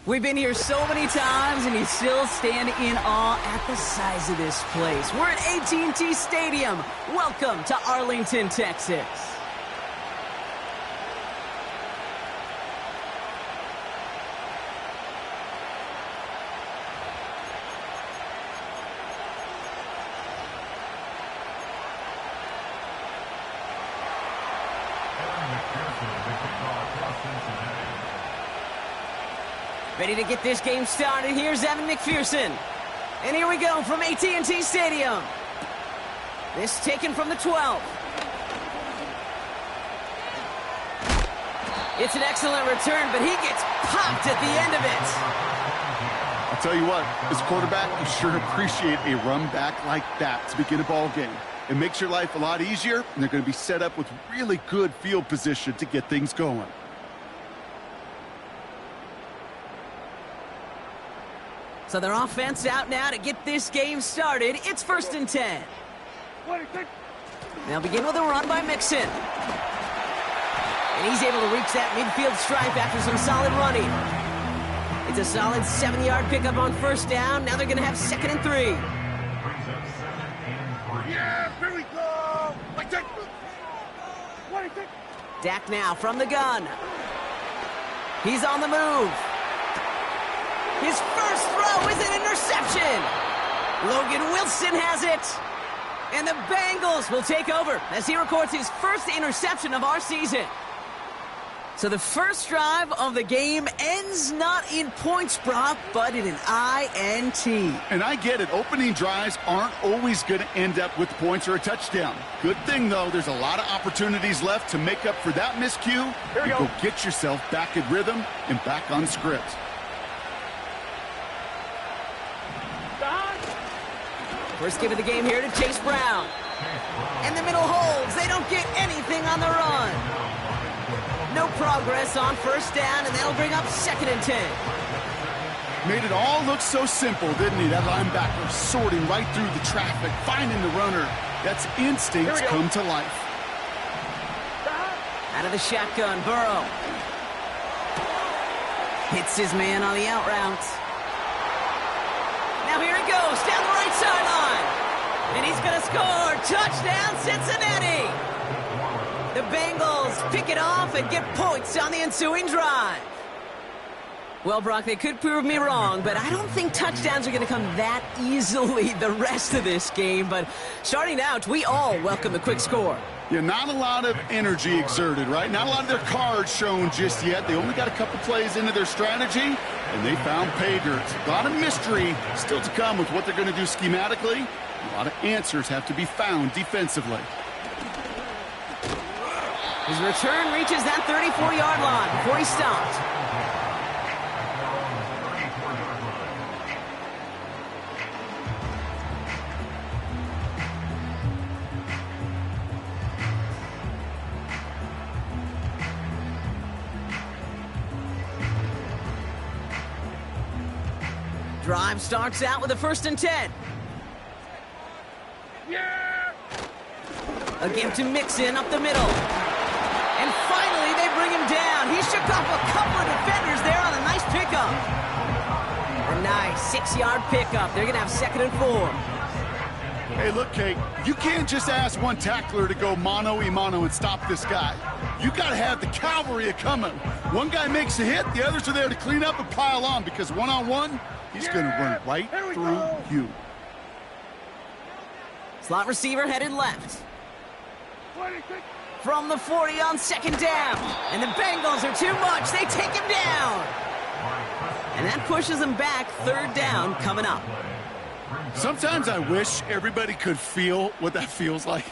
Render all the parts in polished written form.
We've been here so many times, and you still stand in awe at the size of this place. We're at AT&T Stadium. Welcome to Arlington, Texas. Ready to get this game started. Here's Evan McPherson. And here we go from AT&T Stadium. This taken from the 12. It's an excellent return, but he gets popped at the end of it. I'll tell you what, as a quarterback, you sure appreciate a run back like that to begin a ball game. It makes your life a lot easier, and they're going to be set up with really good field position to get things going. So their offense out now to get this game started. It's 1st and 10. They'll begin with a run by Mixon. And he's able to reach that midfield stripe after some solid running. It's a solid 7-yard pickup on 1st down. Now they're going to have 2nd and 3. Yeah, here we go. Dak now from the gun. He's on the move. His first throw is an interception. Logan Wilson has it. And the Bengals will take over as he records his first interception of our season. So the first drive of the game ends not in points, Brock, but in an INT. And I get it. Opening drives aren't always going to end up with points or a touchdown. Good thing, though, there's a lot of opportunities left to make up for that miscue. And go get yourself back in rhythm and back on script. First give of the game here to Chase Brown. And the middle holds. They don't get anything on the run. No progress on 1st down, and that'll bring up 2nd and 10. Made it all look so simple, didn't he? That linebacker sorting right through the traffic, finding the runner. That's instincts come to life. Out of the shotgun, Burrow. Hits his man on the out route. Now here he goes, down the right sideline. And he's going to score. Touchdown, Cincinnati. The Bengals pick it off and get points on the ensuing drive. Well, Brock, they could prove me wrong, but I don't think touchdowns are going to come that easily the rest of this game. But starting out, we all welcome the quick score. Yeah, not a lot of energy exerted, right? Not a lot of their cards shown just yet. They only got a couple plays into their strategy, and they found pay dirt. A lot of mystery still to come with what they're going to do schematically. A lot of answers have to be found defensively. His return reaches that 34-yard line before he stopped. Drive starts out with a 1st and 10. Yeah! A give to Mixon up the middle. And finally, they bring him down. He shook off a couple of defenders there on a nice pickup. A nice 6-yard pickup. They're going to have 2nd and 4. Hey, look, Kate, you can't just ask one tackler to go mano-a-mano and stop this guy. You got to have the cavalry coming. One guy makes a hit, the others are there to clean up and pile on, because one-on-one, he's going to run right through you. Slot receiver headed left. From the 40 on 2nd down. And the Bengals are too much. They take him down. And that pushes them back. 3rd down coming up. Sometimes I wish everybody could feel what that feels like.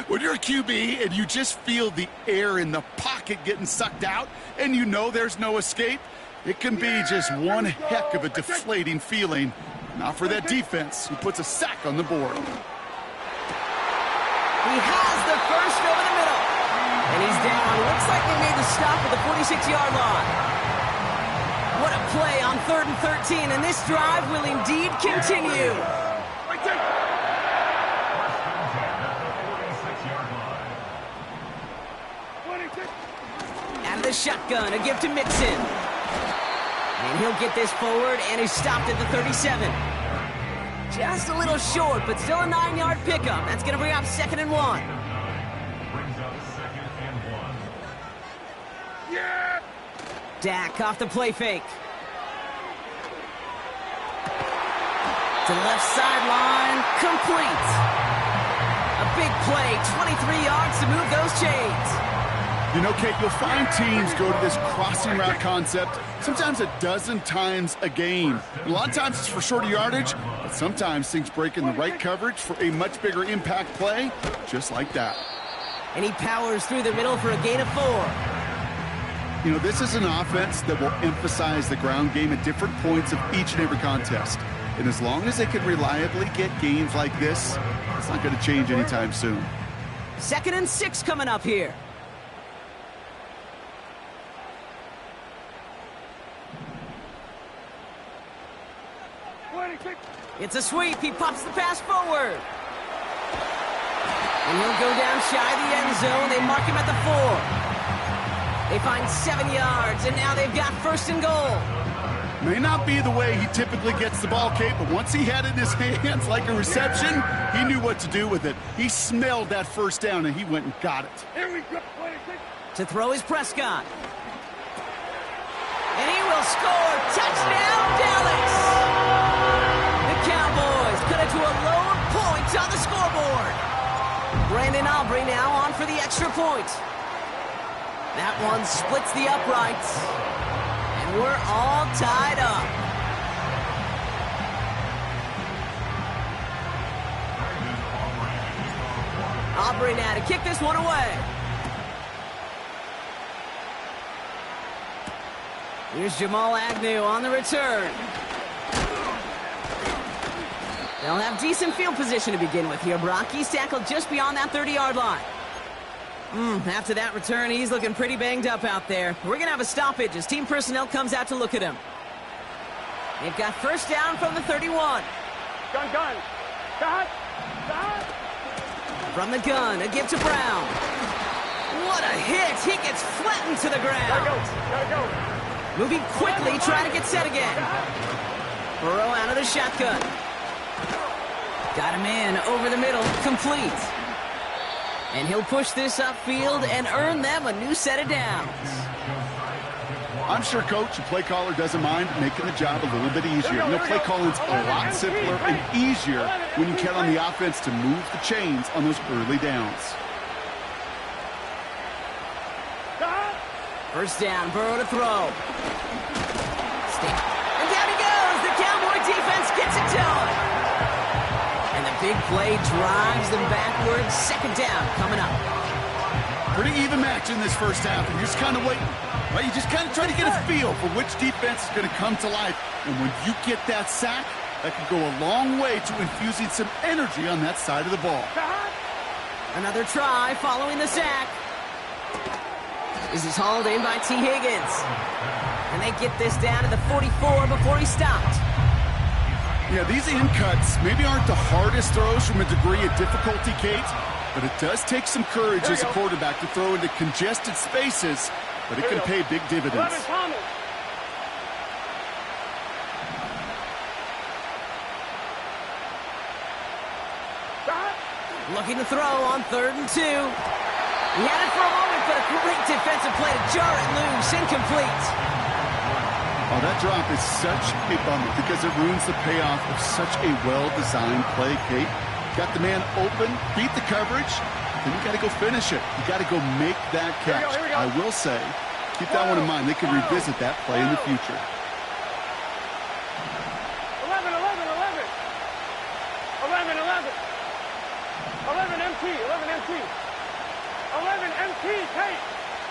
When you're a QB and you just feel the air in the pocket getting sucked out and you know there's no escape, it can be just one heck of a deflating feeling. Not for that defense who puts a sack on the board. He has the first over the middle. And he's down. Looks like they made the stop at the 46-yard line. What a play on 3rd and 13. And this drive will indeed continue. Out of the shotgun, a give to Mixon. And he'll get this forward, and he's stopped at the 37. Just a little short, but still a 9-yard pickup. That's going to bring up 2nd and 1. Yeah! Dak off the play fake. To the left sideline, complete. A big play, 23 yards to move those chains. You know, Kate, you'll find teams go to this crossing route concept sometimes a dozen times a game. A lot of times it's for shorter yardage, but sometimes things break in the right coverage for a much bigger impact play, just like that. And he powers through the middle for a gain of 4. You know, this is an offense that will emphasize the ground game at different points of each and every contest. And as long as they can reliably get gains like this, it's not going to change anytime soon. 2nd and 6 coming up here. It's a sweep. He pops the pass forward. And he'll go down shy of the end zone. They mark him at the 4. They find 7 yards, and now they've got 1st and goal. May not be the way he typically gets the ball, Kate, but once he had it in his hands like a reception, he knew what to do with it. He smelled that 1st down, and he went and got it. Here we go. To throw is Prescott. And he will score. Touchdown, Dallas! The Cowboys cut it to a lower point on the scoreboard. Brandon Aubrey now on for the extra point. That one splits the uprights. And we're all tied up. Aubrey now to kick this one away. Here's Jamal Agnew on the return. They'll have decent field position to begin with here, Brock. He's tackled just beyond that 30-yard line. After that return, he's looking pretty banged up out there. We're going to have a stoppage as team personnel comes out to look at him. They've got 1st down from the 31. Gun. Stop. From the gun, a give to Brown. What a hit. He gets flattened to the ground. Gotta go. Moving quickly, trying to get set again. Burrow out of the shotgun. Got him in over the middle, complete. And he'll push this upfield and earn them a new set of downs. I'm sure Coach, the play caller, doesn't mind making the job a little bit easier. You know, play calling's a lot simpler and easier when you count on the offense to move the chains on those early downs. 1st down, Burrow to throw. And down he goes. The Cowboy defense gets it done. And the big play drives them backwards. 2nd down coming up. Pretty even match in this 1st half, and you're just kind of waiting. Right? You just kind of try to get a feel for which defense is going to come to life. And when you get that sack, that can go a long way to infusing some energy on that side of the ball. Another try following the sack. This is hauled in by T. Higgins. And they get this down to the 44 before he stopped. Yeah, these in cuts maybe aren't the hardest throws from a degree of difficulty, Kate, but it does take some courage as a quarterback to throw into congested spaces, but it can pay big dividends. Looking to throw on 3rd and 2. He had it for a moment, but a great defensive play to jar it loose. Incomplete. Oh, that drop is such a bummer because it ruins the payoff of such a well-designed play, Kate. Got the man open, beat the coverage, then you got to go finish it. You got to go make that catch. Here we go. I will say, keep that one in mind. They can revisit that play in the future. 11 MT. 11 MT, Kate.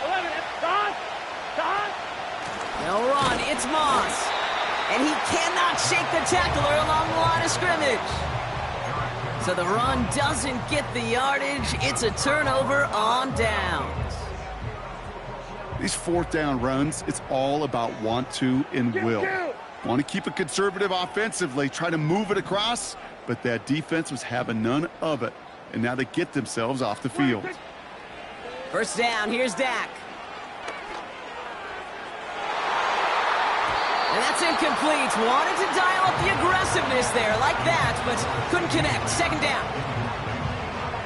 11, Don. They'll run. It's Moss. And he cannot shake the tackler along the line of scrimmage. So the run doesn't get the yardage. It's a turnover on downs. These 4th down runs, it's all about want to and will. Want to keep it conservative offensively, try to move it across, but that defense was having none of it. And now they get themselves off the field. 1st down, here's Dak. And that's incomplete. Wanted to dial up the aggressiveness there like that, but couldn't connect. Second down.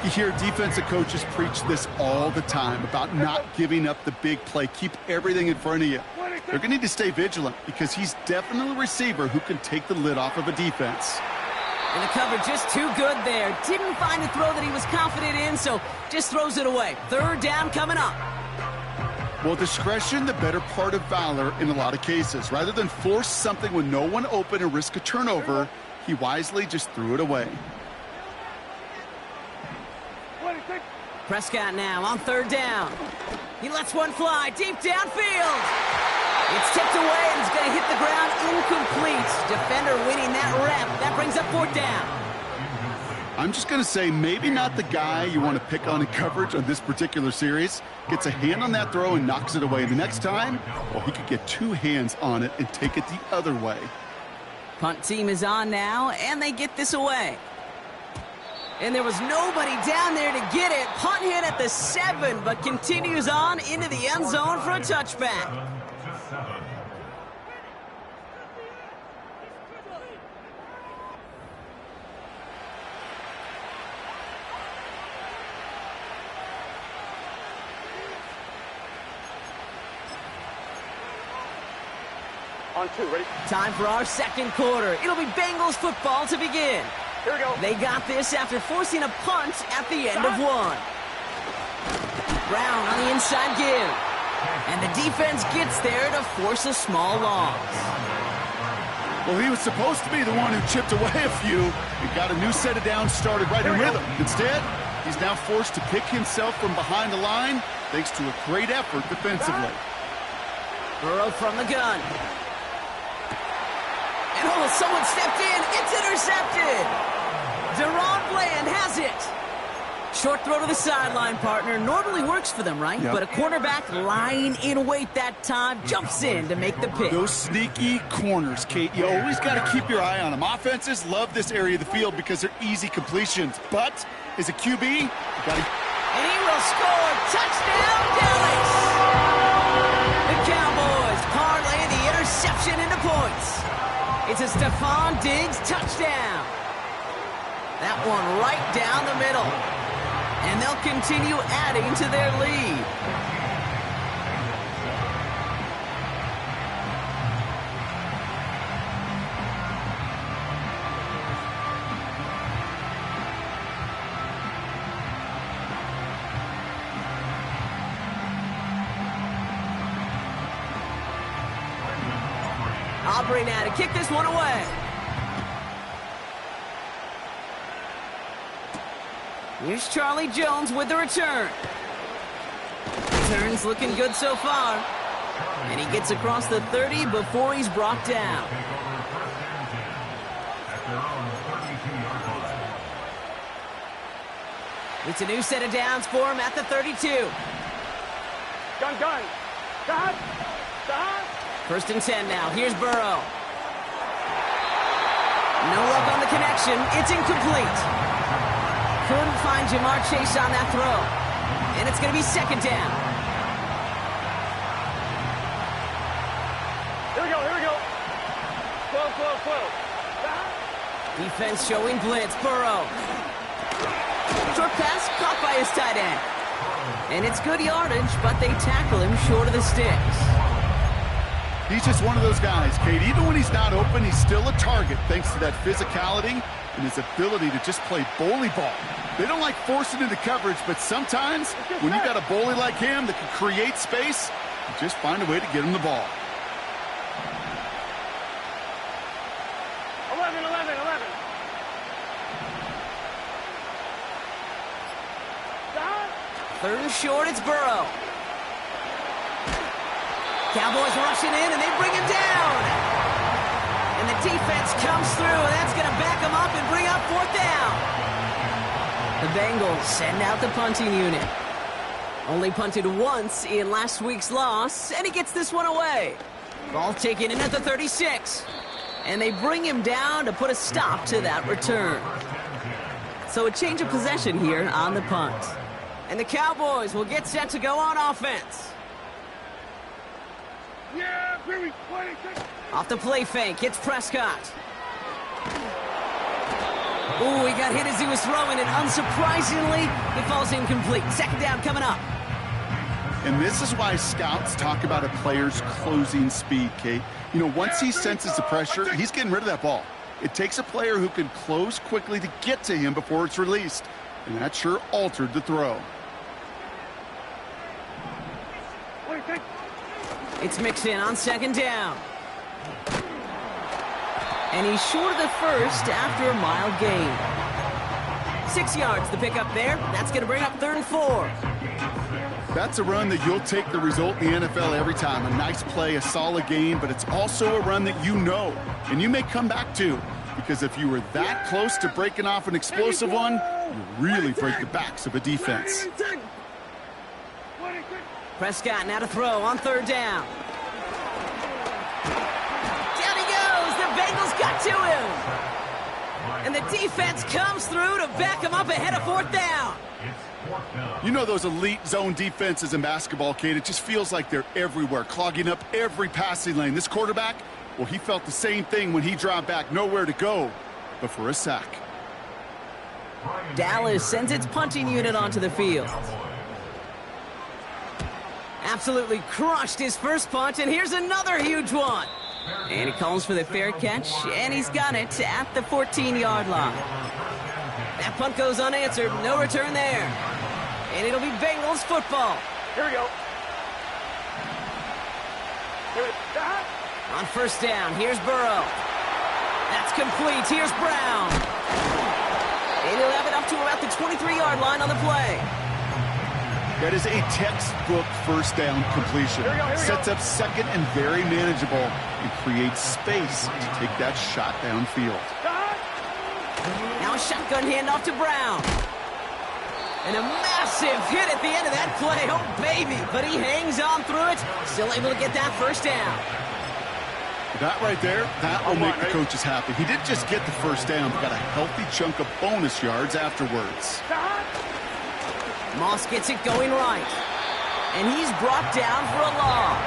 You hear defensive coaches preach this all the time about not giving up the big play. Keep everything in front of you. They're going to need to stay vigilant because he's definitely a receiver who can take the lid off of a defense. And the cover just too good there. Didn't find a throw that he was confident in, so just throws it away. Third down coming up. Well, discretion, the better part of valor in a lot of cases. Rather than force something with no one open and risk a turnover, he wisely just threw it away. 26. Prescott now on third down. He lets one fly deep downfield. It's tipped away and it's going to hit the ground incomplete. Defender winning that rep. That brings up fourth down. I'm just going to say maybe not the guy you want to pick on in coverage on this particular series. Gets a hand on that throw and knocks it away. The next time, well, he could get two hands on it and take it the other way. Punt team is on now, and they get this away. And there was nobody down there to get it. Punt hit at the 7, but continues on into the end zone for a touchback. On 2, ready? Time for our second quarter. It'll be Bengals football to begin. Here we go. They got this after forcing a punt at the end of one. Brown on the inside give. And the defense gets there to force a small loss. Well, he was supposed to be the one who chipped away a few. He got a new set of downs started right in rhythm. Instead, he's now forced to pick himself from behind the line thanks to a great effort defensively. Burrow from the gun. And oh, someone stepped in. It's intercepted. Deron Bland has it. Short throw to the sideline, partner. Normally works for them, right? Yep. But a quarterback lying in wait that time jumps in to make the pick. Those sneaky corners, Kate, you always got to keep your eye on them. Offenses love this area of the field because they're easy completions. But as a QB, you got to... And he will score. Touchdown, Dallas. The Cowboys parlay the interception into points. It's a Stephon Diggs touchdown. That one right down the middle. And they'll continue adding to their lead. Aubrey now to kick this one away. Here's Charlie Jones with the return. Returns looking good so far. And he gets across the 30 before he's brought down. It's a new set of downs for him at the 32. Gun. Stop. First and 10 now. Here's Burrow. No luck on the connection. It's incomplete. Couldn't find Jamar Chase on that throw. And it's going to be second down. Here we go. Slow. Defense showing blitz. Burrow. Short pass caught by his tight end. And it's good yardage, but they tackle him short of the sticks. He's just one of those guys, Kate. Even when he's not open, he's still a target thanks to that physicality and his ability to just play bully ball. They don't like forcing into coverage, but sometimes when you got a bully like him that can create space, you just find a way to get him the ball. 11. Stop. Third and short, it's Burrow. Cowboys rushing in, and they bring him down. And the defense comes through, and that's going to back him up and bring up fourth down. The Bengals send out the punting unit. Only punted once in last week's loss, and he gets this one away. Ball taken in at the 36. And they bring him down to put a stop to that return. So a change of possession here on the punt. And the Cowboys will get set to go on offense. Yeah. Off the play fake, it's Prescott. Ooh, he got hit as he was throwing, and unsurprisingly, it falls incomplete. Second down coming up. And this is why scouts talk about a player's closing speed, Kate. You know, once he senses the pressure, he's getting rid of that ball. It takes a player who can close quickly to get to him before it's released. And that sure altered the throw. It's mixed in on second down. And he's short of the first after a mile gain. 6 yards the pickup there. That's going to bring up 3rd and 4. That's a run that you'll take the result in the NFL every time. A nice play, a solid game, but it's also a run that you know, and you may come back to. Because if you were that close to breaking off an explosive one, you really break the backs of a defense. Prescott now to throw on 3rd down. Down he goes. The Bengals got to him. And the defense comes through to back him up ahead of 4th down. You know those elite zone defenses in basketball, Kate, it just feels like they're everywhere, clogging up every passing lane. This quarterback, well, he felt the same thing when he dropped back, nowhere to go but for a sack. Dallas sends its punting unit onto the field. Absolutely crushed his first punt, and here's another huge one. And he calls for the fair catch, and he's got it at the 14-yard line. That punt goes unanswered, no return there. And it'll be Bengals football. Here we go. On 1st down, here's Burrow. That's complete, here's Brown. And he'll have it up to about the 23-yard line on the play. That is a textbook 1st down completion. Sets up 2nd and very manageable and creates space to take that shot downfield. Now a shotgun handoff to Brown. And a massive hit at the end of that play. Oh, baby. But he hangs on through it. Still able to get that 1st down. That right there, that will make the coaches happy. He didn't just get the 1st down, but got a healthy chunk of bonus yards afterwards. Moss gets it going right. And he's brought down for a loss.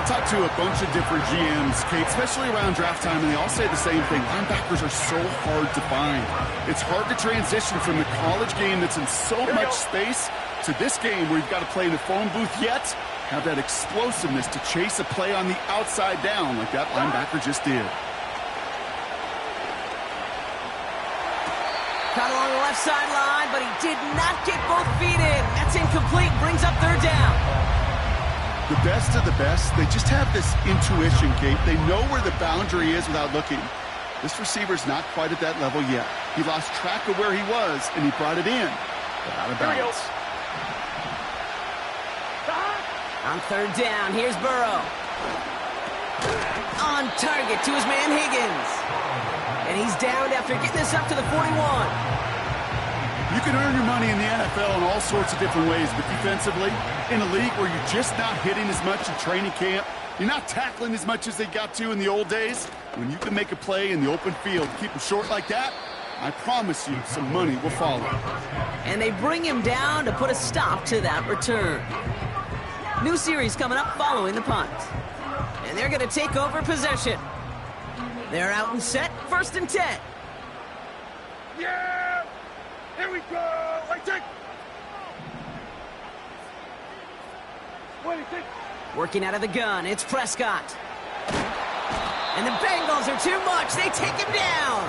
I talked to a bunch of different GMs, Kate, especially around draft time, and they all say the same thing. Linebackers are so hard to find. It's hard to transition from the college game that's in so much space to this game where you've got to play in the phone booth yet have that explosiveness to chase a play on the outside down like that linebacker just did. Caught along the left sideline, but he did not get both feet in. That's incomplete, brings up 3rd down. The best of the best, they just have this intuition, Kate. They know where the boundary is without looking. This receiver's not quite at that level yet. He lost track of where he was, and he brought it in, but out of bounds. On 3rd down, here's Burrow. On target to his man Higgins. And he's downed after getting this up to the 41. You can earn your money in the NFL in all sorts of different ways, but defensively, in a league where you're just not hitting as much in training camp, you're not tackling as much as they got to in the old days, when you can make a play in the open field, keep them short like that, I promise you some money will follow. And they bring him down to put a stop to that return. New series coming up following the punt. And they're going to take over possession. They're out and set, 1st and 10. Yeah! Here we go! Right take! Working out of the gun, it's Prescott. And the Bengals are too much. They take him down.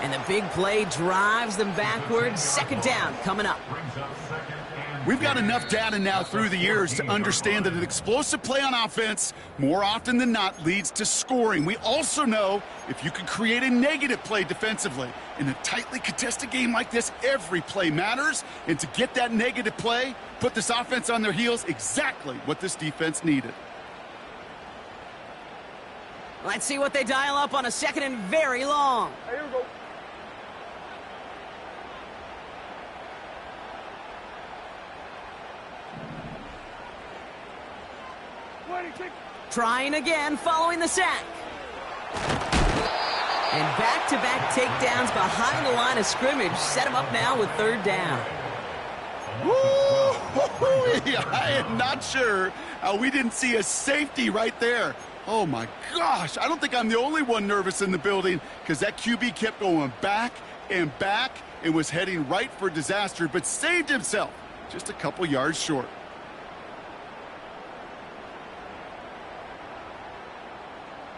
And the big play drives them backwards. 2nd down coming up. We've got enough data now through the years to understand that an explosive play on offense, more often than not, leads to scoring. We also know if you can create a negative play defensively. In a tightly contested game like this, every play matters. And to get that negative play, put this offense on their heels, exactly what this defense needed. Let's see what they dial up on a 2nd and very long. Here we go. Trying again following the sack. And back-to-back takedowns behind the line of scrimmage set him up now with 3rd down. Woo! I am not sure how we didn't see a safety right there. Oh, my gosh. I don't think I'm the only one nervous in the building because that QB kept going back and was heading right for disaster, but saved himself just a couple yards short.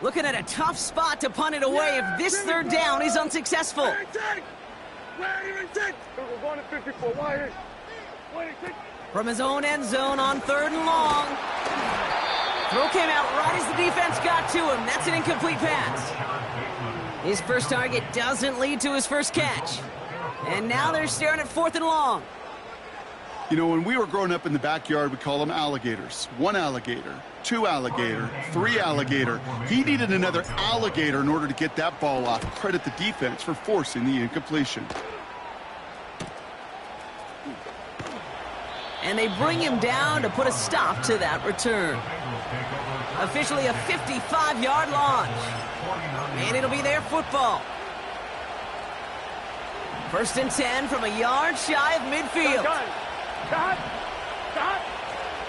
Looking at a tough spot to punt it away if this third down is unsuccessful. From his own end zone on 3rd and long. Throw came out right as the defense got to him. That's an incomplete pass. His first target doesn't lead to his first catch. And now they're staring at 4th and long. You know, when we were growing up in the backyard, we call them alligators. 1 alligator, 2 alligator, 3 alligator. He needed another alligator in order to get that ball off. Credit the defense for forcing the incompletion. And they bring him down to put a stop to that return. Officially a 55-yard launch. And it'll be their football. 1st and 10 from a yard shy of midfield.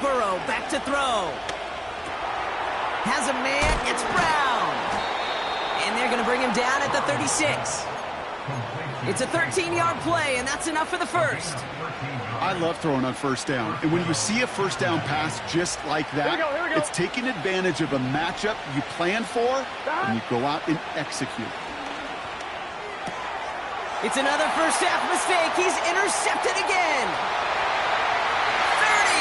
Burrow back to throw. Has a man, it's Brown. And they're going to bring him down at the 36. It's a 13-yard play, and that's enough for the first. I love throwing on 1st down. And when you see a 1st down pass just like that, here we go. It's taking advantage of a matchup you plan for, and you go out and execute. It's another first half mistake. He's intercepted again. 30.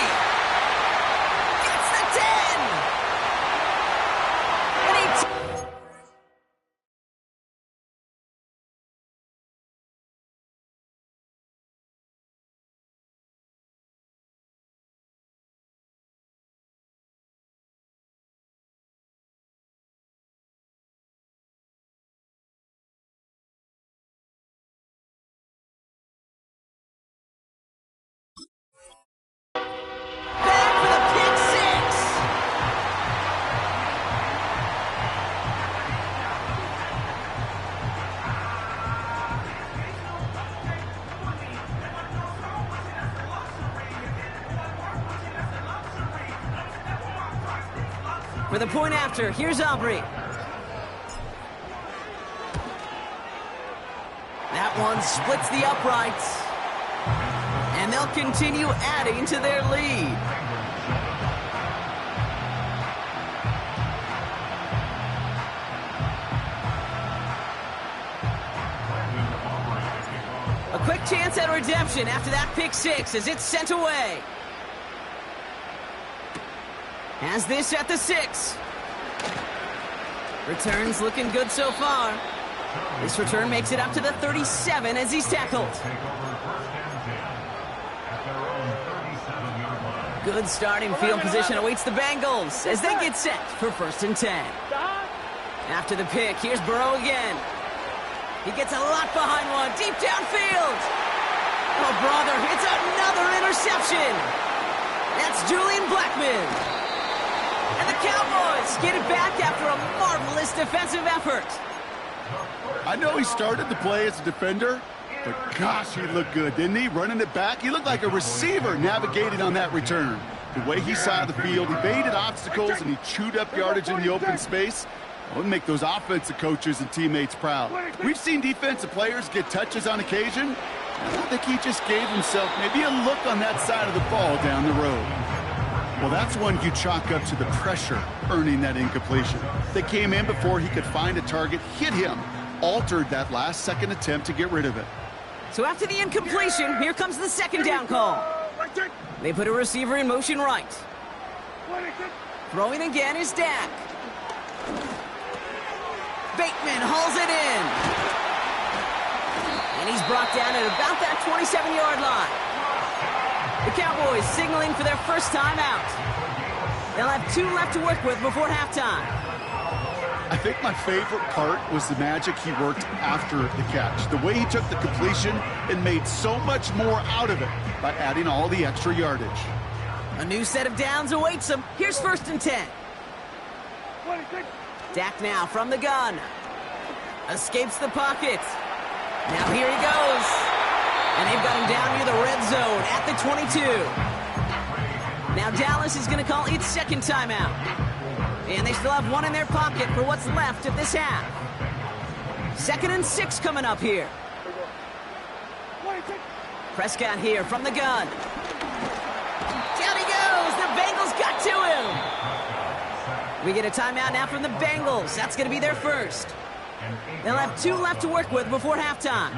Gets the 10. And he back for the pick six. For the point after, here's Aubrey. That one splits the uprights. And they'll continue adding to their lead. A quick chance at redemption after that pick six as it's sent away. Has this at the 6. Returns looking good so far. This return makes it up to the 37 as he's tackled. Good starting field position awaits the Bengals as they get set for 1st and 10. After the pick, here's Burrow again. He gets a lot behind one, deep downfield. Oh, brother, it's another interception. That's Julian Blackmon. And the Cowboys get it back after a marvelous defensive effort. I know he started the play as a defender, but gosh, he looked good, didn't he? Running it back, he looked like a receiver navigating on that return. The way he saw the field, he evaded obstacles, and he chewed up yardage in the open space. It would make those offensive coaches and teammates proud. We've seen defensive players get touches on occasion. I think he just gave himself maybe a look on that side of the ball down the road. Well, that's one you chalk up to the pressure earning that incompletion. They came in before he could find a target, hit him, altered that last-second attempt to get rid of it. So after the incompletion, here comes the 2nd down call. They put a receiver in motion right. Throwing again is Dak. Bateman hauls it in. And he's brought down at about that 27-yard line. The Cowboys signaling for their first time out. They'll have 2 left to work with before halftime. I think my favorite part was the magic he worked after the catch. The way he took the completion and made so much more out of it by adding all the extra yardage. A new set of downs awaits him. Here's 1st and 10. Dak now from the gun. Escapes the pocket. Now here he goes. And they've got him down near the red zone at the 22. Now Dallas is going to call its second timeout. And they still have one in their pocket for what's left of this half. 2nd and 6 coming up here. Prescott here from the gun. Down he goes. The Bengals got to him. We get a timeout now from the Bengals. That's going to be their first. They'll have 2 left to work with before halftime.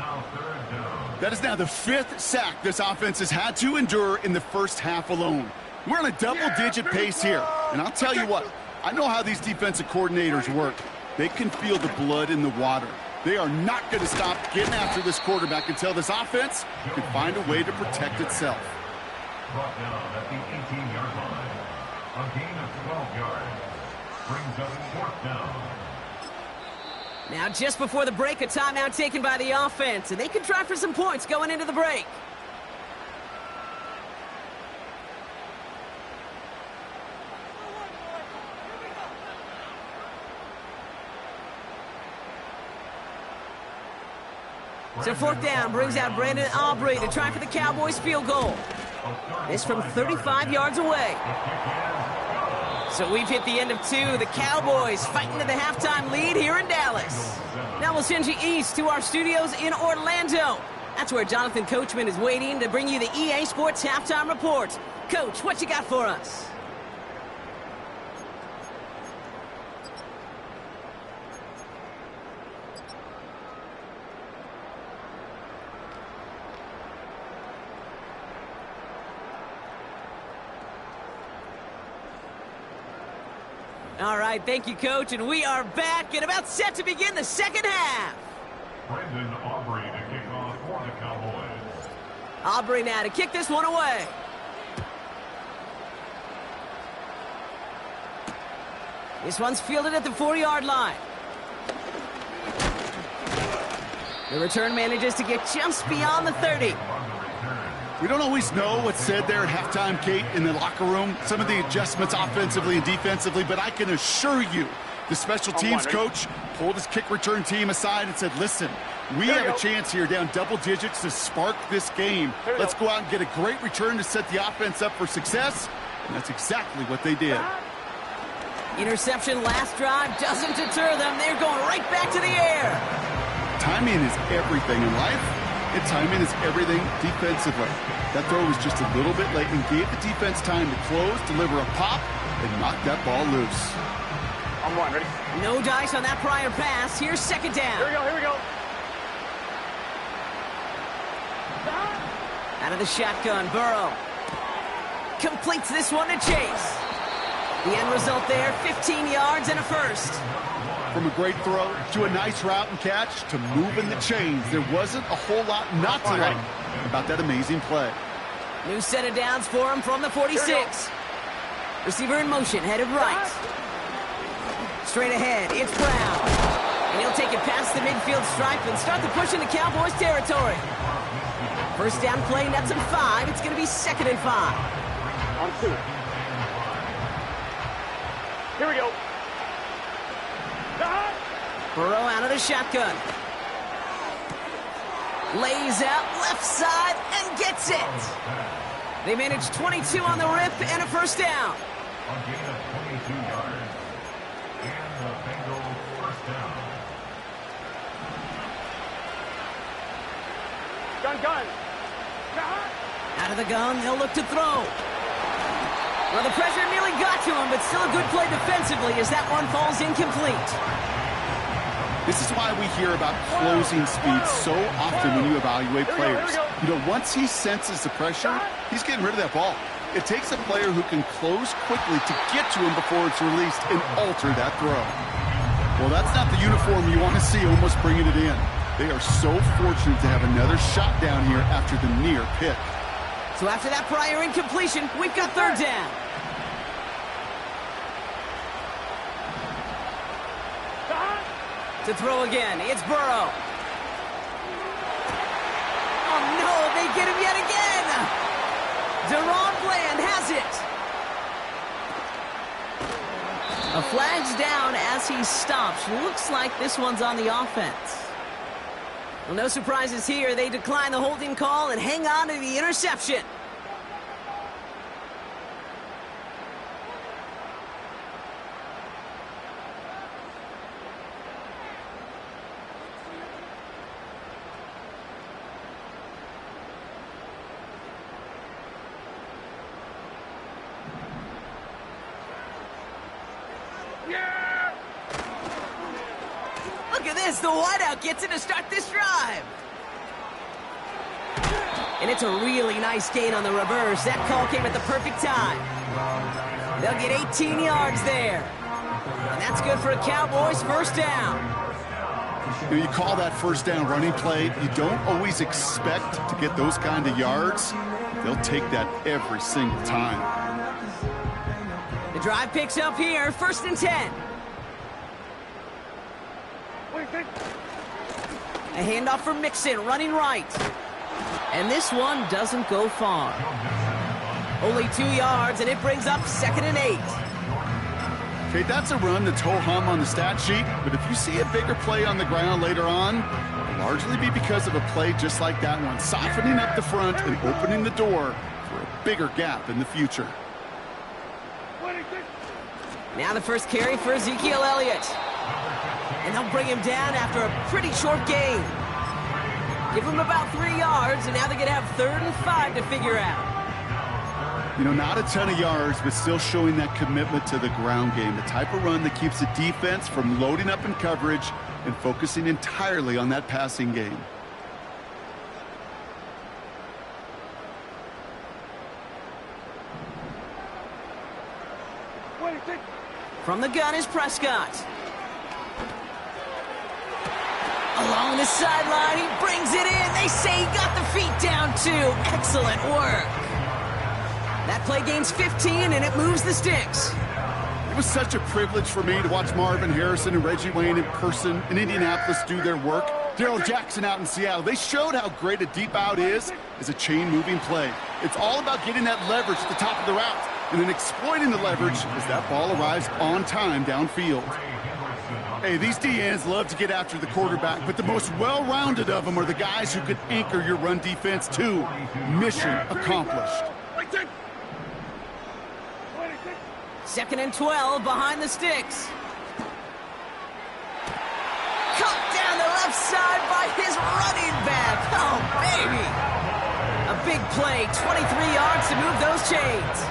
That is now the 5th sack this offense has had to endure in the first half alone. We're on a double-digit pace here. And I'll tell you what, I know how these defensive coordinators work. They can feel the blood in the water. They are not going to stop getting after this quarterback until this offense can find a way to protect itself. Brought down at the 18-yard line. A gain of 12 yards. Brings up 4th down. Now, just before the break, a timeout taken by the offense, and they can try for some points going into the break. So 4th down brings out Brandon Aubrey to try for the Cowboys field goal. This from 35 yards away. So we've hit the end of 2. The Cowboys fighting to the halftime lead here in Dallas. Now we'll send you east to our studios in Orlando. That's where Jonathan Coachman is waiting to bring you the EA Sports Halftime Report. Coach, what you got for us? All right, thank you, Coach, and we are back and about set to begin the second half. Brandon Aubrey to kick off for the Cowboys. Aubrey now to kick this one away. This one's fielded at the 4-yard line. The return manages to get just beyond the 30. We don't always know what's said there at halftime, Kate, in the locker room. Some of the adjustments offensively and defensively, but I can assure you the special teams coach pulled his kick return team aside and said, listen, we have a chance here down double digits to spark this game. Let's go out and get a great return to set the offense up for success. And that's exactly what they did. Interception last drive doesn't deter them. They're going right back to the air. Timing is everything in life. And timing is everything defensively. That throw was just a little bit late and gave the defense time to close, deliver a pop, and knock that ball loose. I'm one, ready? No dice on that prior pass. Here's 2nd down. Here we go. Out of the shotgun, Burrow completes this one to Chase. The end result there, 15 yards and a first. From a great throw to a nice route and catch to moving the chains, there wasn't a whole lot not to like about that amazing play. New set of downs for him from the 46. Receiver in motion, headed right. Straight ahead, it's Brown. And he'll take it past the midfield stripe and start the push into Cowboys territory. First down play, nets him 5. It's going to be 2nd and 5. On 2. Here we go. Burrow out of the shotgun. Lays out left side and gets it. They manage 22 on the rip and a first down. A gain of 22 yards. And the Bengals first down. Gun. Out of the gun, they'll look to throw. Well, the pressure nearly got to him, but still a good play defensively as that one falls incomplete. This is why we hear about closing speed so often when you evaluate players. You know, once he senses the pressure, he's getting rid of that ball. It takes a player who can close quickly to get to him before it's released and alter that throw. Well, that's not the uniform you want to see almost bringing it in. They are so fortunate to have another shot down here after the near pick. So after that prior incompletion, we've got 3rd down. To throw again, it's Burrow. Oh no, they get him yet again! Deron Bland has it! A flag's down as he stops. Looks like this one's on the offense. Well, no surprises here. They decline the holding call and hang on to the interception. Look at this, the wideout gets it to start this drive. And it's a really nice gain on the reverse. That call came at the perfect time. They'll get 18 yards there. And that's good for a Cowboys first down. You call that first down running play. You don't always expect to get those kind of yards. They'll take that every single time. The drive picks up here, 1st and 10. A handoff for Mixon, running right. And this one doesn't go far. Only 2 yards, and it brings up 2nd and 8. Okay, that's a run that's ho-hum on the stat sheet, but if you see a bigger play on the ground later on, it'll largely be because of a play just like that one, softening up the front and opening the door for a bigger gap in the future. Now the first carry for Ezekiel Elliott. And they'll bring him down after a pretty short gain. Give him about 3 yards, and now they're going to have 3rd and 5 to figure out. You know, not a ton of yards, but still showing that commitment to the ground game. The type of run that keeps the defense from loading up in coverage and focusing entirely on that passing game. From the gun is Prescott. Along the sideline, he brings it in. They say he got the feet down, too. Excellent work. That play gains 15, and it moves the sticks. It was such a privilege for me to watch Marvin Harrison and Reggie Wayne in person in Indianapolis do their work. Darrell Jackson out in Seattle. They showed how great a deep out is as a chain-moving play. It's all about getting that leverage at the top of the route and then exploiting the leverage as that ball arrives on time downfield. Hey, these DNs love to get after the quarterback, but the most well-rounded of them are the guys who can anchor your run defense too. Mission accomplished. 2nd and 12 behind the sticks. Cut down the left side by his running back. Oh, baby. A big play, 23 yards to move those chains.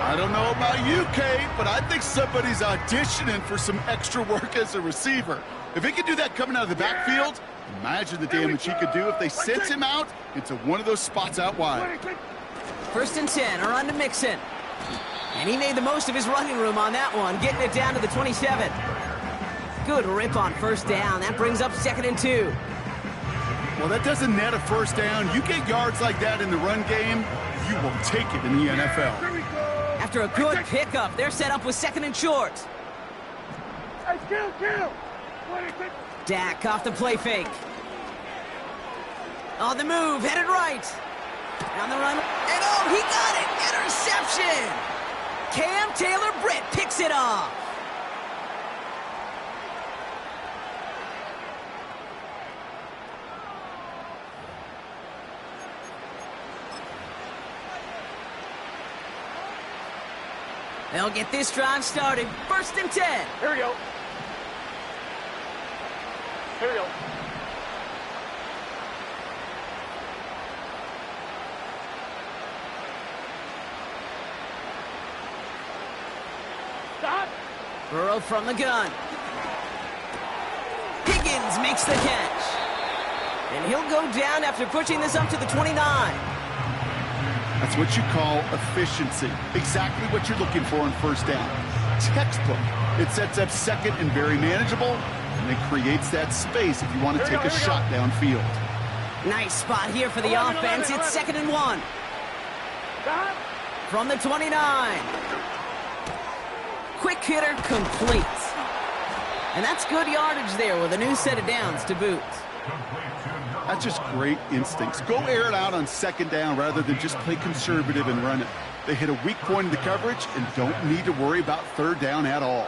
I don't know about you, Kate, but I think somebody's auditioning for some extra work as a receiver. If he could do that coming out of the backfield, imagine the damage he could do if they sent him out into one of those spots out wide. 1st and 10, a run to Mixon. And he made the most of his running room on that one, getting it down to the 27. Good rip on 1st down. That brings up 2nd and 2. Well, that doesn't net a 1st down. You get yards like that in the run game, you will take it in the NFL. After a good pickup, they're set up with 2nd and short. Dak off the play fake. On the move, headed right. On the run, and oh, he got it! Interception! Cam Taylor-Britt picks it off. They'll get this drive started. 1st and 10. Here we go. Here we go. Stop. Burrow from the gun. Higgins makes the catch. And he'll go down after pushing this up to the 29. That's what you call efficiency. Exactly what you're looking for on 1st down. Textbook. It sets up 2nd and very manageable, and it creates that space if you want to take a shot downfield. Nice spot here for the offense. It's 2nd and 1. From the 29. Quick hitter complete. And that's good yardage there with a new set of downs to boot. That's just great instincts. Go air it out on 2nd down rather than just play conservative and run it. They hit a weak point in the coverage and don't need to worry about 3rd down at all.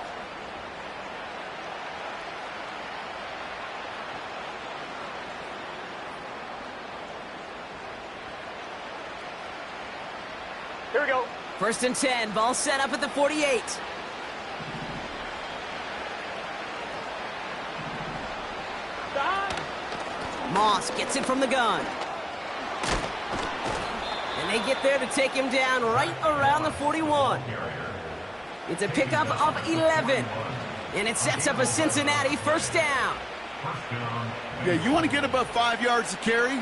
Here we go. 1st and 10, ball set up at the 48. Moss gets it from the gun. And they get there to take him down right around the 41. It's a pickup of 11. And it sets up a Cincinnati 1st down. Yeah, you want to get above 5 yards to carry?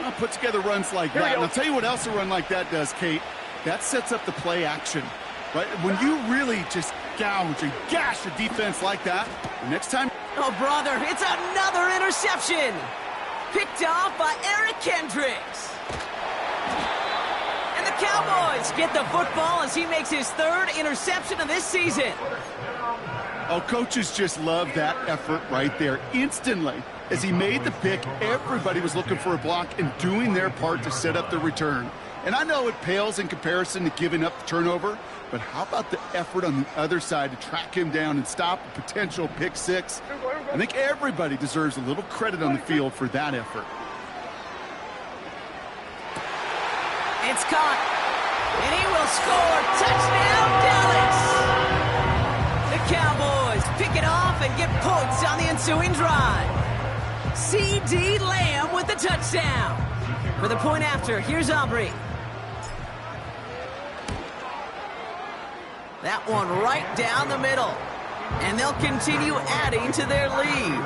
Well, put together runs like that. And I'll tell you what else a run like that does, Kate. That sets up the play action, right? When you really just gouge and gash a defense like that, the next time... Oh, brother, it's another interception. Picked off by Eric Kendricks. And the Cowboys get the football as he makes his 3rd interception of this season. Oh, coaches just love that effort right there. Instantly, as he made the pick, everybody was looking for a block and doing their part to set up the return. And I know it pales in comparison to giving up the turnover, but how about the effort on the other side to track him down and stop a potential pick 6? I think everybody deserves a little credit on the field for that effort. It's caught, and he will score. Touchdown, Dallas! The Cowboys pick it off and get points on the ensuing drive. C.D. Lamb with the touchdown. For the point after, here's Aubrey. That one right down the middle. And they'll continue adding to their lead.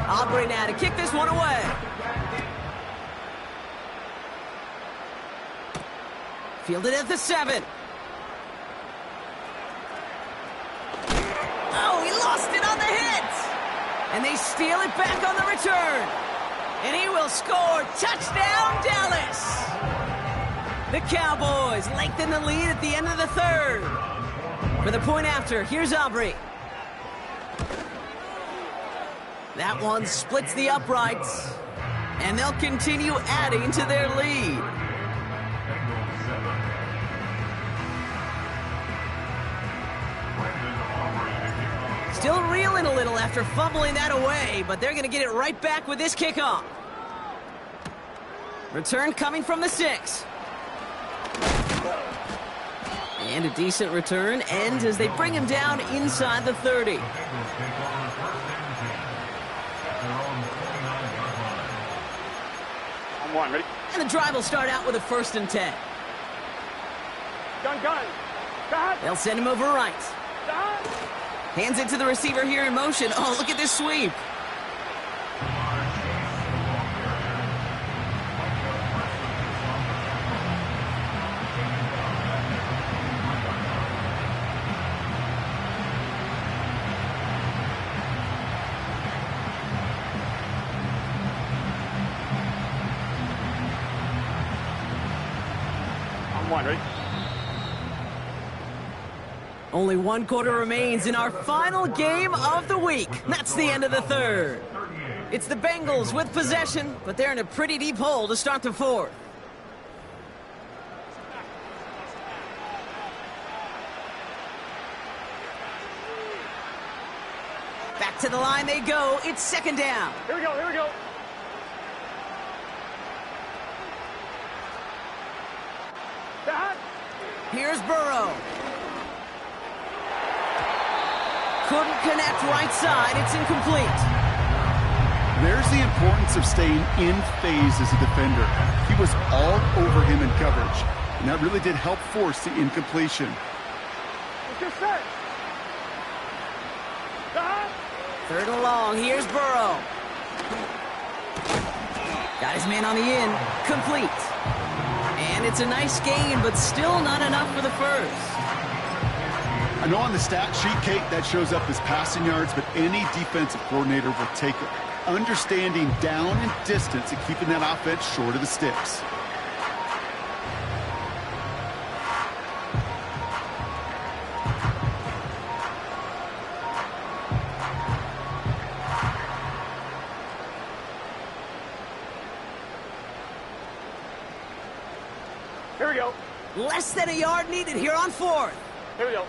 Aubrey now to kick this one away. Fielded at the 7. Oh, he lost it on the hit. And they steal it back on the return. And he will score. Touchdown, Dallas. The Cowboys lengthen the lead at the end of the 3rd. For the point after, here's Aubrey. That one splits the uprights. And they'll continue adding to their lead. Still reeling a little after fumbling that away, but they're going to get it right back with this kickoff. Return coming from the 6. And a decent return ends as they bring him down inside the 30. On 1, ready? And the drive will start out with a 1st and 10. Gun. Gun. They'll send him over right. Gun. Hands it to the receiver here in motion. Oh, look at this sweep. On 1, ready? Only 1 quarter remains in our final game of the week. That's the end of the 3rd. It's the Bengals with possession, but they're in a pretty deep hole to start the 4th. Back to the line they go. It's 2nd down. Here we go. Gun. Here's Burrow. Couldn't connect right side. It's incomplete. There's the importance of staying in phase as a defender. He was all over him in coverage, and that really did help force the incompletion. It's just set. Gun. 3rd and long. Here's Burrow. Got his man on the in. Complete. And it's a nice gain, but still not enough for the 1st. I know on the stat sheet, Kate, that shows up as passing yards, but any defensive coordinator will take it. Understanding down and distance and keeping that offense short of the sticks. Here we go. Less than a yard needed here on 4th. Here we go.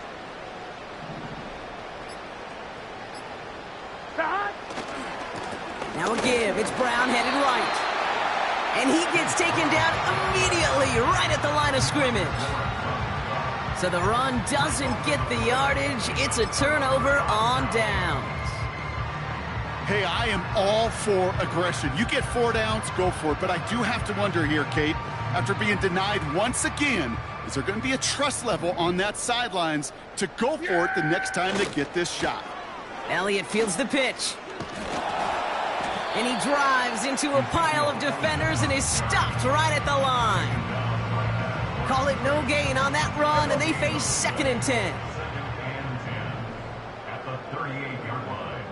Gun. Now a give. It's Brown headed right. And he gets taken down immediately right at the line of scrimmage. So the run doesn't get the yardage. It's a turnover on downs. Hey, I am all for aggression. You get 4 downs, go for it. But I do have to wonder here, Kate, after being denied once again, is there going to be a trust level on that sidelines to go for it the next time they get this shot? Elliott fields the pitch. And he drives into a pile of defenders and is stopped right at the line. Call it no gain on that run, and they face 2nd and 10. At the 38-yard line.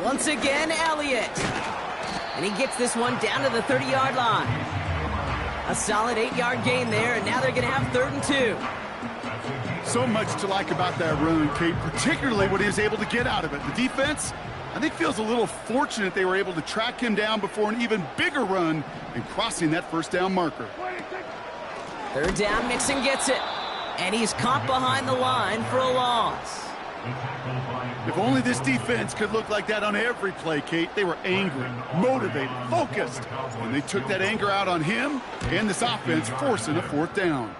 Once again, Elliott. And he gets this one down to the 30-yard line. A solid 8-yard gain there, and now they're going to have 3rd and 2. So much to like about that run, Kate, particularly what he was able to get out of it. The defense, I think, feels a little fortunate they were able to track him down before an even bigger run and crossing that 1st down marker. 3rd down, Mixon gets it. And he's caught behind the line for a loss. If only this defense could look like that on every play, Kate. They were angry, motivated, focused. And they took that anger out on him and this offense, forcing a 4th down.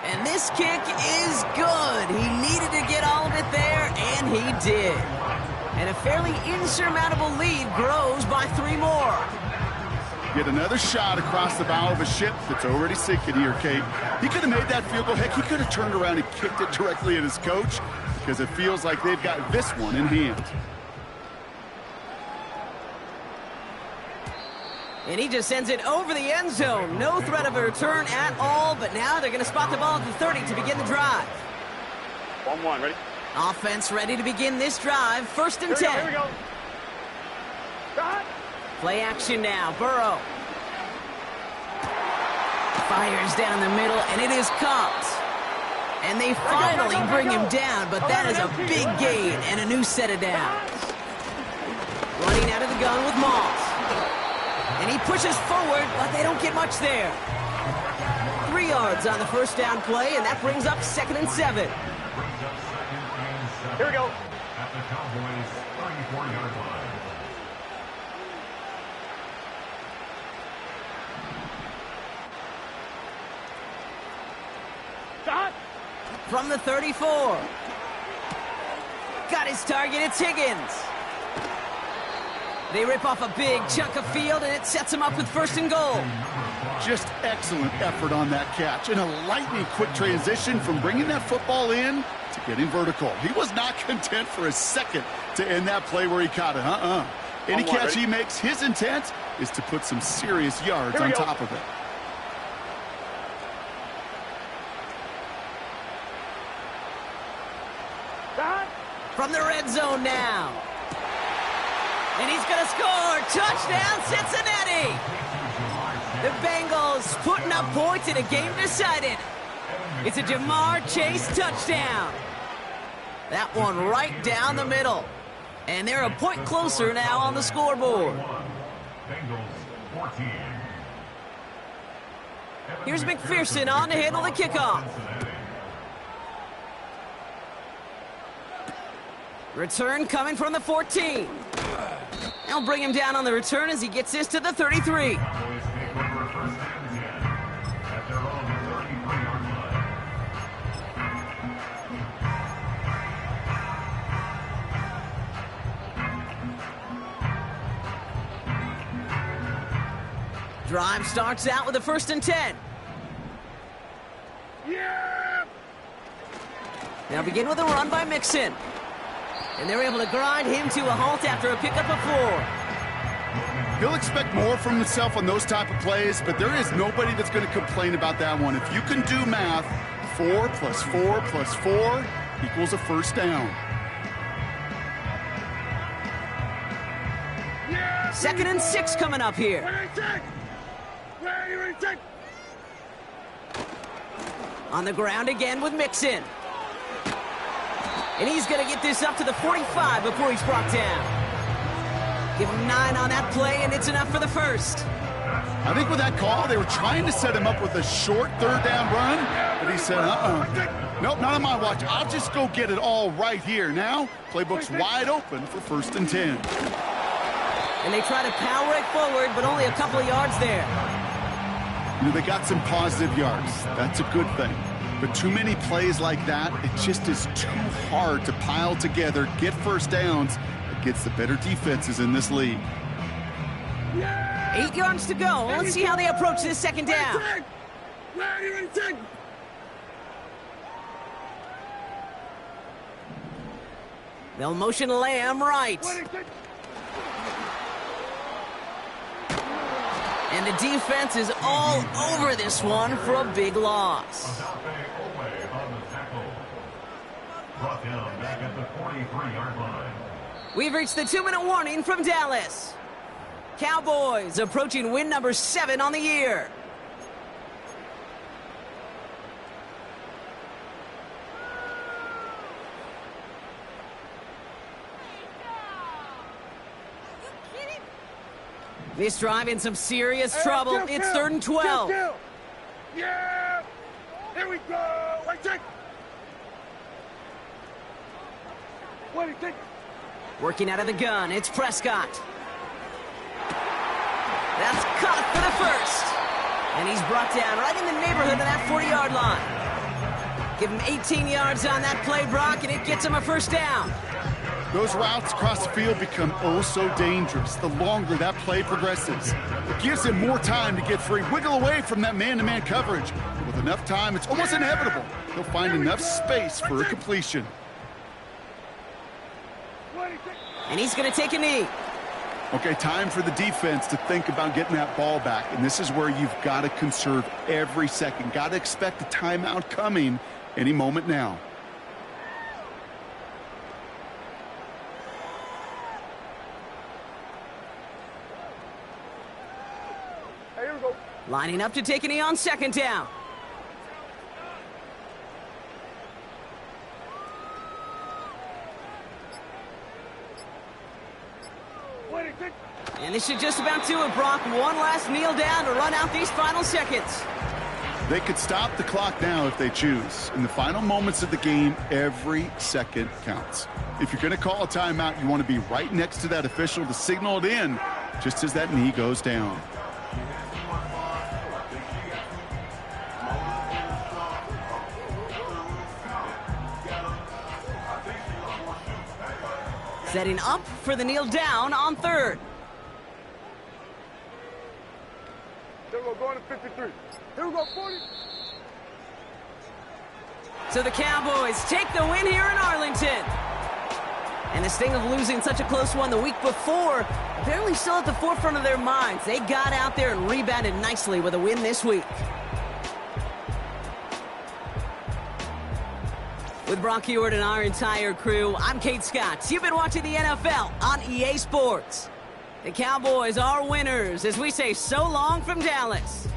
And this kick is good. He needed to get all of it there, and he did. And a fairly insurmountable lead grows by 3 more. Get another shot across the bow of a ship that's already sinking here, Kate. He could have made that field goal. Heck, he could have turned around and kicked it directly at his coach, because it feels like they've got this one in hand. And he just sends it over the end zone. No threat of a return at all, but now they're going to spot the ball at the 30 to begin the drive. 1-1, ready? Offense ready to begin this drive. 1st and 10. Here we go. Got. Play action now. Burrow fires down the middle, and it is caught. And they finally bring him down, but that is a big gain and a new set of downs. Running out of the gun with Moss. And he pushes forward, but they don't get much there. 3 yards on the 1st down play, and that brings up 2nd and 7. Here we go. At the Cowboys' 34-yard line. Got. From the 34. Got his target, it's Higgins. They rip off a big chunk of field, and it sets him up with 1st and goal. Just excellent effort on that catch, and a lightning quick transition from bringing that football in to getting vertical. He was not content for a second to end that play where he caught it. Any catch he makes, his intent is to put some serious yards on top of it. Got. From the red zone now. And he's going to score. Touchdown, Cincinnati. The Bengals putting up points in a game decided. It's a Jamar Chase touchdown. That one right down the middle. And they're a point closer now on the scoreboard. Here's McPherson on to handle the kickoff. Return coming from the 14. They'll bring him down on the return as he gets this to the 33. Drive starts out with a 1st and 10. Yeah. Now begin with a run by Mixon. And they're able to grind him to a halt after a pickup of 4. He'll expect more from himself on those type of plays, but there is nobody that's going to complain about that one. If you can do math, 4 plus 4 plus 4 equals a 1st down. Yeah. 2nd and 6 coming up here. On the ground again with Mixon. And he's going to get this up to the 45 before he's brought down. Give him 9 on that play, and it's enough for the 1st. I think with that call, they were trying to set him up with a short 3rd down run, but he said, nope, not on my watch. I'll just go get it all right here. Now, playbook's wide open for 1st and 10. And they try to power it forward, but only a couple of yards there. You know, they got some positive yards. That's a good thing. But too many plays like that, it just is too hard to pile together, get first downs against the better defenses in this league. 8 yards to go. Let's see how they approach this second down. They'll motion Lamb right. And the defense is all over this one for a big loss. Brought down back at the 43-yard line. We've reached the 2-minute warning from Dallas. Cowboys approaching win number 7 on the year. This drive in some serious trouble. It's 3rd and 12. Yeah! Here we go! Right check! What do you think? Working out of the gun, it's Prescott. That's caught for the first. And he's brought down right in the neighborhood of that 40-yard line. Give him 18 yards on that play, Brock, and it gets him a first down. Those routes across the field become oh so dangerous the longer that play progresses. It gives him more time to get free, wiggle away from that man-to-man coverage. With enough time, it's almost inevitable. He'll find enough space for a completion. And he's going to take a knee. Okay, time for the defense to think about getting that ball back. And this is where you've got to conserve every second. Got to expect a timeout coming any moment now. Here we go. Lining up to take a knee on second down. And this should just about do it, Brock. One last kneel down to run out these final seconds. They could stop the clock now if they choose. In the final moments of the game, every second counts. If you're going to call a timeout, you want to be right next to that official to signal it in just as that knee goes down. Setting up for the kneel down on 3rd. Here we go, going to 53. Here we go, 40. So the Cowboys take the win here in Arlington. And the sting of losing such a close one the week before, apparently still at the forefront of their minds. They got out there and rebounded nicely with a win this week. With Brock Ewart and our entire crew, I'm Kate Scott. You've been watching the NFL on EA Sports. The Cowboys are winners as we say so long from Dallas.